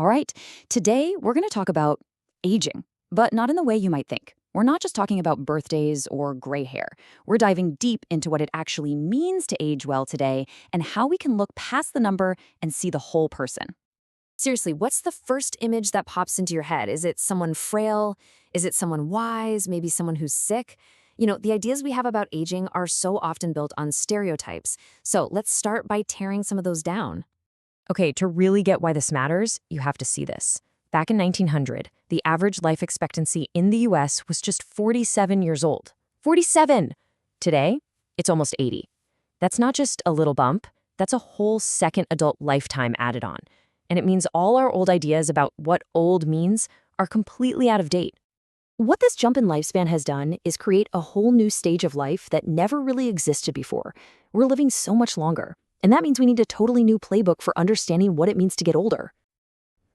All right, today we're going to talk about aging, but not in the way you might think. We're not just talking about birthdays or gray hair. We're diving deep into what it actually means to age well today and how we can look past the number and see the whole person. Seriously, what's the first image that pops into your head? Is it someone frail? Is it someone wise? Maybe someone who's sick? The ideas we have about aging are so often built on stereotypes. So let's start by tearing some of those down. Okay, to really get why this matters, you have to see this. Back in 1900, the average life expectancy in the US was just 47 years old. 47! Today, it's almost 80. That's not just a little bump, that's a whole second adult lifetime added on. And it means all our old ideas about what old means are completely out of date. What this jump in lifespan has done is create a whole new stage of life that never really existed before. We're living so much longer. And that means we need a totally new playbook for understanding what it means to get older.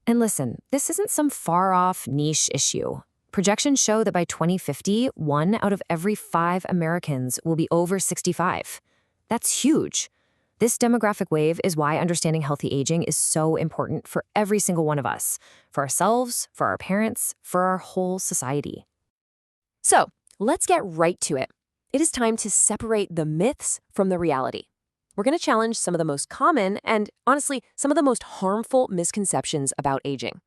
And listen, this isn't some far-off niche issue. Projections show that by 2050, 1 out of every 5 Americans will be over 65. That's huge. This demographic wave is why understanding healthy aging is so important for every single one of us, for ourselves, for our parents, for our whole society. So, let's get right to it. It is time to separate the myths from the reality. We're going to challenge some of the most common and, honestly, some of the most harmful misconceptions about aging.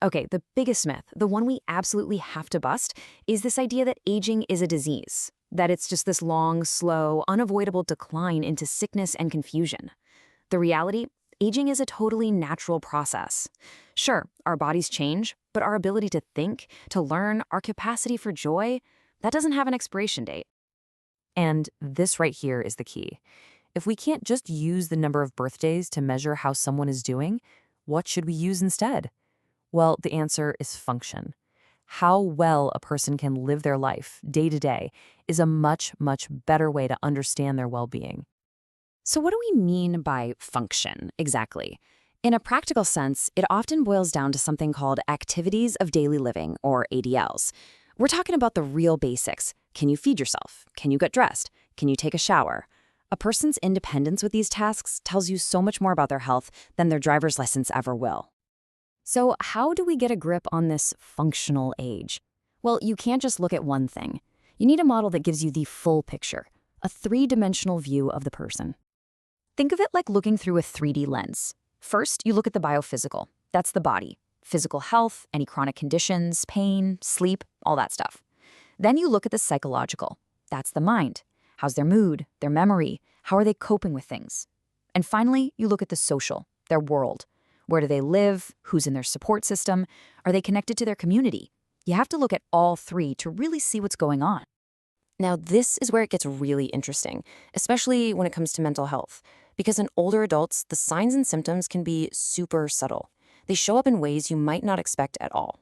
Okay, the biggest myth, the one we absolutely have to bust, is this idea that aging is a disease, that it's just this long, slow, unavoidable decline into sickness and confusion. The reality, aging is a totally natural process. Sure, our bodies change, but our ability to think, to learn, our capacity for joy, that doesn't have an expiration date. And this right here is the key. If we can't just use the number of birthdays to measure how someone is doing, what should we use instead? Well, the answer is function. How well a person can live their life day to day is a much, much better way to understand their well-being. So what do we mean by function exactly? In a practical sense, it often boils down to something called activities of daily living, or ADLs. We're talking about the real basics. Can you feed yourself? Can you get dressed? Can you take a shower? A person's independence with these tasks tells you so much more about their health than their driver's license ever will. So how do we get a grip on this functional age? Well, you can't just look at one thing. You need a model that gives you the full picture, a 3-dimensional view of the person. Think of it like looking through a 3D lens. First, you look at the biophysical. That's the body. Physical health, any chronic conditions, pain, sleep, all that stuff. Then you look at the psychological. That's the mind. How's their mood, their memory? How are they coping with things? And finally, you look at the social, their world. Where do they live? Who's in their support system? Are they connected to their community? You have to look at all 3 to really see what's going on. Now, this is where it gets really interesting, especially when it comes to mental health. Because in older adults, the signs and symptoms can be super subtle. They show up in ways you might not expect at all.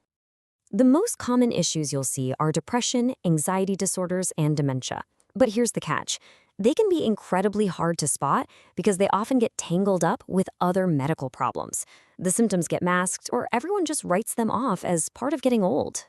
The most common issues you'll see are depression, anxiety disorders, and dementia. But here's the catch. They can be incredibly hard to spot because they often get tangled up with other medical problems. The symptoms get masked, or everyone just writes them off as part of getting old.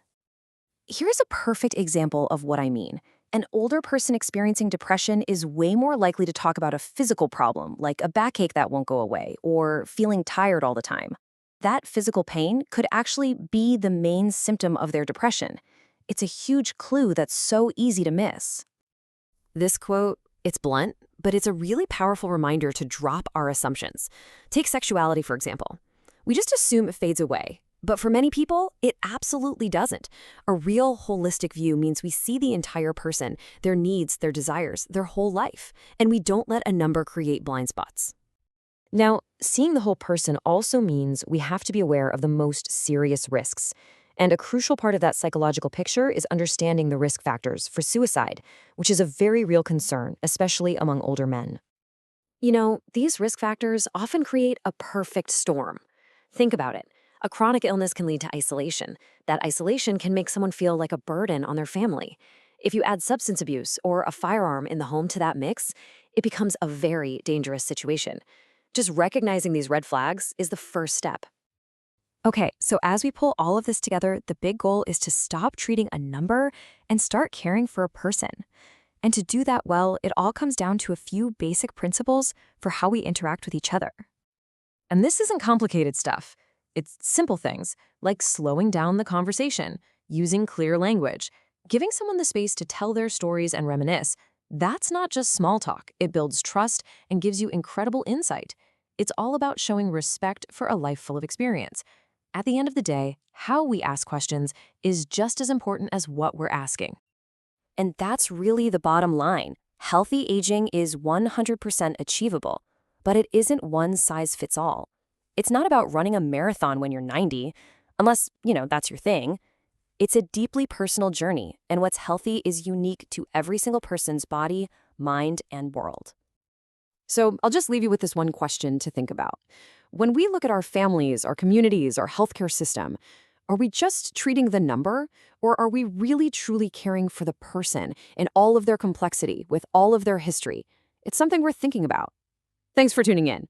Here's a perfect example of what I mean. An older person experiencing depression is way more likely to talk about a physical problem, like a backache that won't go away, or feeling tired all the time. That physical pain could actually be the main symptom of their depression. It's a huge clue that's so easy to miss. This quote, it's blunt, but it's a really powerful reminder to drop our assumptions. Take sexuality, for example. We just assume it fades away. But for many people, it absolutely doesn't. A real holistic view means we see the entire person, their needs, their desires, their whole life, and we don't let a number create blind spots. Now, seeing the whole person also means we have to be aware of the most serious risks. And a crucial part of that psychological picture is understanding the risk factors for suicide, which is a very real concern, especially among older men. These risk factors often create a perfect storm. Think about it. A chronic illness can lead to isolation. That isolation can make someone feel like a burden on their family. If you add substance abuse or a firearm in the home to that mix, it becomes a very dangerous situation. Just recognizing these red flags is the first step. Okay, so as we pull all of this together, the big goal is to stop treating a number and start caring for a person. And to do that well, it all comes down to a few basic principles for how we interact with each other. And this isn't complicated stuff. It's simple things like slowing down the conversation, using clear language, giving someone the space to tell their stories and reminisce. That's not just small talk. It builds trust and gives you incredible insight. It's all about showing respect for a life full of experience. At the end of the day, how we ask questions is just as important as what we're asking. And that's really the bottom line. Healthy aging is 100% achievable, but it isn't one size fits all. It's not about running a marathon when you're 90, unless, that's your thing. It's a deeply personal journey, and what's healthy is unique to every single person's body, mind, and world. So I'll just leave you with this one question to think about. When we look at our families, our communities, our healthcare system, are we just treating the number, or are we really truly caring for the person in all of their complexity, with all of their history? It's something worth thinking about. Thanks for tuning in.